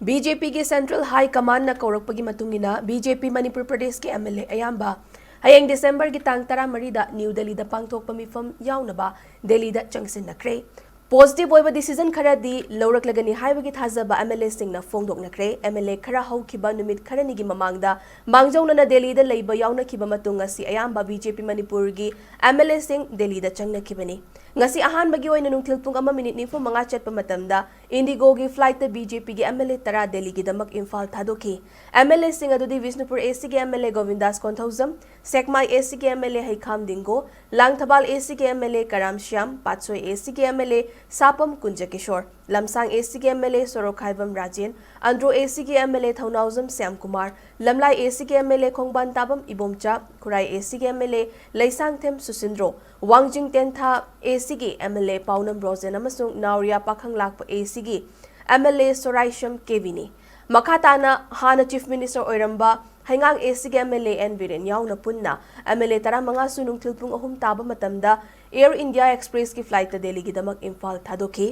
BJP के central high command न कौरकपगी मतुंगिना BJP Manipur प्रदेश के MLA अयंबा हयेंग दिसंबर की तांग 13 न्यू दिल्ली दा पांगथोकपा मिफम याउनबा दिल्ली दा चंगसिन-नखरे पॉजिटिव ओइबा डिसीजन खरादी लौरकलगनी हाइबगी थाजबा MLA सिंगना फोंगदोकनखरे MLA खरा हौखिबा नुमित खरनिगी ममांगदा मांगजौनना दिल्ली दा लैबा याउनखिबा मतुंग asi अयंबा BJP मणिपुर की MLA सिंग दिल्ली दा चंगनखिबनी ngasi ahanbagi oina nungthil pung 1:45 chatpa matamda Indigo gi flight ta BJP gi MLA tara Delhi gi damak Imphal thadoki MLA sing adudi Vishnupur AC gi MLA Govindas Konthausam Sekmai AC gi MLA Haikham Dingo Langthabal AC gi MLA Karam Shyam Patsoi AC gi MLA Sapam Kunjakishore Lamsang AC gi MLA Sorokhaibam Rajen Andro AC gi MLA Thaunauzam Syam Kumar Lamlai AC gi MLA Khongban Tabam Ibomcha Khurai AC gi MLA Laisangthem Susindro Wangjing Tentha AC की MLA पाउनम Rosen अमसुंग नावरिया पाखंग Lakpa AC की MLA सोराइशम केविनी मखाताना हाना chief minister ओइरंबा हैंगांग AC की MLA N Viren याउना पुन्ना MLA 15 सुनुंग थिलपुंग अहुम ताबा मतमदा air India express की flight Delhi की दमक Imphal थादोखी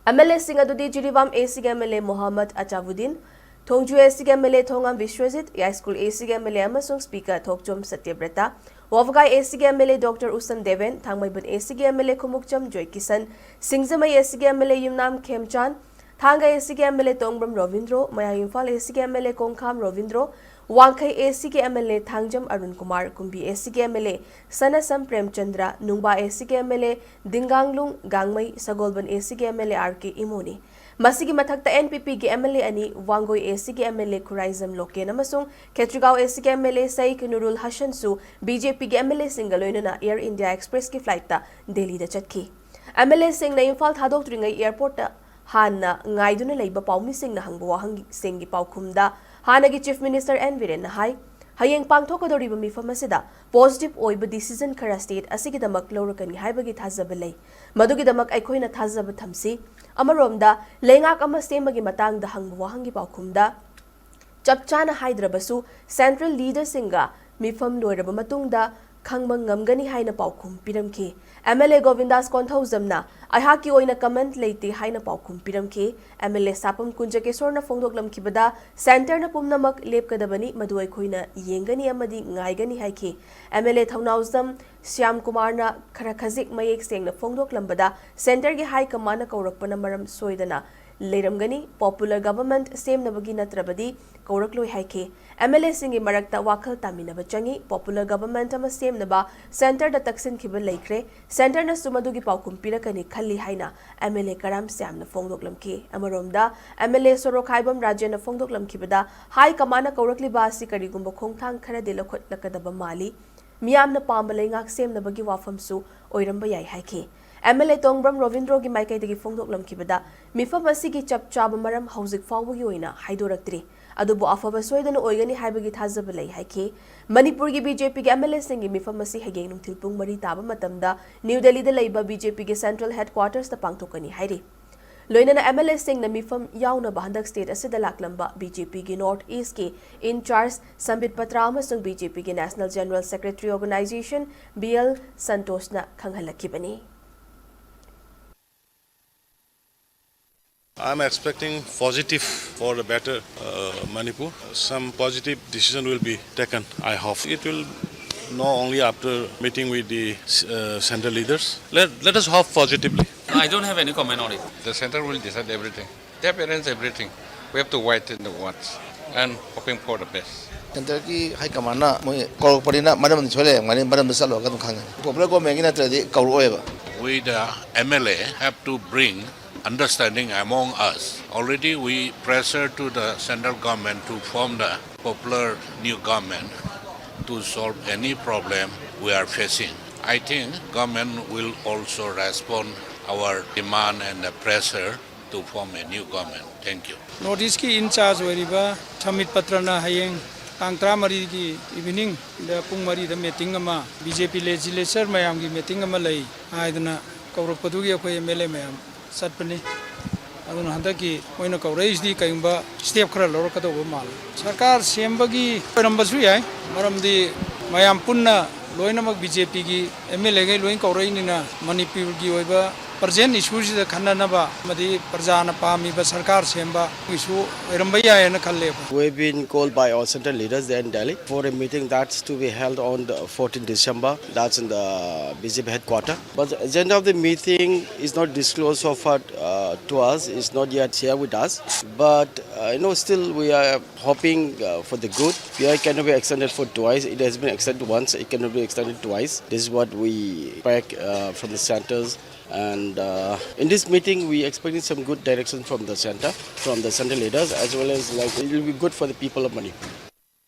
MLA Singh अदुदी जिरीवाम AC की MLA Mohammad अचावुद्दीन Thongju AC की MLA Thongam Vishwajit यास्कुल AC की MLA अमसुंग speaker Thokchom सत्यव्रता Wafgai AC की MLA Dr. Usam Deven, Thangmaibun AC की MLA Khumukcham Joy Kisan, Singzamai AC की MLA Yumnam Khemchan, Thanga AC की MLA Tongbram Rovindro, Maya Imphal AC की MLA Kongkham Rovindro, Wangkai AC की MLA Thangjam Arun Kumar, Kumbi AC की MLA Sanasam Premchandra, Nungba AC की MLA Dinganglung Gangmai, Sagolban AC की MLA RK Imoni. मसीगी मथक्ता NPP की MLA अनि वांगोई AC की MLA खुराइजम Loken अमसुंग केट्रिगांव AC की MLA सईक Nurul Hasan सु BJP की MLA सिंग लोइनना एयर इंडिया एक्सप्रेस की फ्लाइट ता दिल्ली दा चटखी MLA सिंग ने इम्फाल थादोक्त्रिंगै एयरपोर्ट ता हाना ngaiduna leiba paumi sing na hangbo wahang sing gi paukhumda hana gi chief minister N Viren na hai hayeng pangthokadori ba mifam asida positive oiba decision khara state asigi damak lorokani haibagi thazaba lei madugi damak aikoina thazaba thamsi amaromda lengak ama semagi matang da hangbo wahangi paukhumda chapchana haidrabasu central leader singa mifam loiraba matungda khangmang ngamgani haina paukhum piramki MLA Govindas Konthausam na aihaki oina comment leite haina paukhum piramki MLA Sapam Kunjakeshwar na Phongdoknaramkhre center na pumnamak lepkadabani madu aikoina yengani amadi ngaigani haiki MLA Thaunauzam Syam Kumar na khara khajik mayek sengna Phongdoklambada center gi high command na kaurakpana maram soidana Leiramgani popular government same nabagi natrabadi kaurakloi haike MLA singi marakta wakhal taminaba changi popular government ama same naba center da taksin khibal laikre center na sumadu gi paukum pirakani khalli haina MLA Karam Syam na Phongdoklamki amaromda MLA Sorokhaibam Rajen na Phongdoklamkhibada high command na kaurakli ba si karigumba khongthang khara de lakhot lakadaba mali miyam na pambalai ngak same nabagi wafam su oiramba yai haike MLA Tongbram Rovindro की माइकई दगी फोंगदोक्लमखिबदा मिफम असigi चप चाब मरम हौजिक फावगी ओइना हाइदोरक्त्रि अदुबो अफबा सोइदना ओइगनी हाइबगी थाजब लई हाइखे मणिपुर की BJP के MLA सिंगी मिफम असि हगेंग नुंथिल पुंग मरी ताब मतमदा न्यू दिल्ली दा लैबा BJP के सेंट्रल हेडक्वार्टर्स ता पांगथोकनी हाइरि लोइनना MLA सिंग न मिफम याउना बहंदक स्टेट असिदा लाकलंबा BJP की नॉर्थ ईस्ट के इंचार्ज संबित पत्रा अमसुंग BJP के national general secretary organisation BL संतोषना खंगहलखिबनी I'm expecting positive for a better Manipur. Some positive decision will be taken. I hope it will not only after meeting with the central leaders. Let us hope positively. I don't have any comment on it. The center will decide everything. They have arranged everything. We have to wait in the watch and hoping for the best. Center ki high command na moi kor parina madam ni chole ngani madam salo ka tum khang. Popular government na tradi kaur oeba. We the MLA have to bring understanding among us. Already we pressure to the central government to form the popular new government to solve any problem we are facing. I think government will also respond our demand and the pressure to form a new government. Thank you. Notice ki in charge weriba Thamit Patrana hayeng Tangtra Mari ki evening the Pung Mari the meeting ama BJP legislature mayam ki meeting ama lai aidana kaurapadu ki MLA mayam satpani aduna handaki oina kaurais di kaimba step khara lorokadaba mal sarkar sembagi parambasu yai maramdi mayam punna loinamak BJP gi MLA gai loin kaurai ni na Manipur gi oiba present issue sida khananaba madi prajana pamiba sarkar semba issue oiramba yae na khalle. We've been called by all central leaders there in Delhi for a meeting that's to be held on the 14th December. That's in the BJP headquarters. But the agenda of the meeting is not disclosed so far to us. It's not yet shared with us. But still we are hoping for the good. It cannot be extended for twice. It has been extended once. It cannot be extended twice. This is what we expect from the centers. And in this meeting, we expecting some good direction from the center leaders, as well as it will be good for the people of Manipur.